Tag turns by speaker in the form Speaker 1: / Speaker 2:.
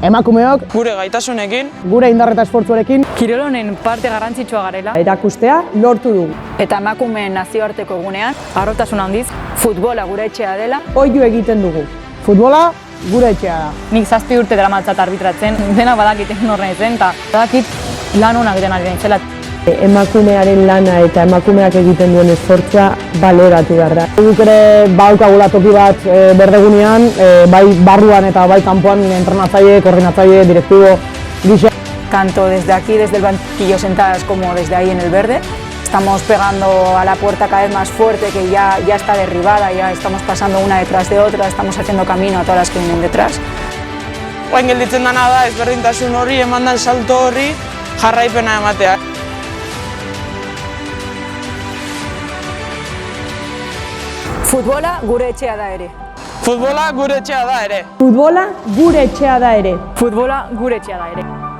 Speaker 1: emakumeok,
Speaker 2: gure gaitasunekin,
Speaker 1: gure indar eta esfortzuarekin,
Speaker 3: kirol honen parte garrantzitsua garela
Speaker 4: erakustea lortu dugu.
Speaker 3: eta emakumeen nazioarteko egunean harrotasun handiz futbola gure etxea dela.
Speaker 4: Oihu egiten dugu.
Speaker 1: futbola gure etxea da.
Speaker 3: Nik 7 urte daramatzat arbitratzen, dena badakiten horren zen, eta badakit lan onak egiten ari nintzela.
Speaker 4: Emakumearen lana eta emakumeak egiten duen esfortzua baloratu behar da.
Speaker 1: Guk ere badaukagula toki bat berdegunean, bai barruan eta bai kanpoan entrenatzaile, koordinatzaile, direktibo, gisa.
Speaker 3: Tanto desde aquí, desde el banquillo sentadas, como desde ahí en el verde. Estamos pegando a la puerta cada vez más fuerte, que ya está derribada, ya estamos pasando una detrás de otra, estamos haciendo camino a todas las que vienen detrás.
Speaker 2: orain gelditzen dena da ezberdintasun hori, emandan salto horri jarraipena ematea.
Speaker 3: Futbola gure etxea da ere.
Speaker 2: Futbola gure etxea da ere.
Speaker 4: Futbola gure etxea da ere.
Speaker 3: Futbola gure etxea da ere.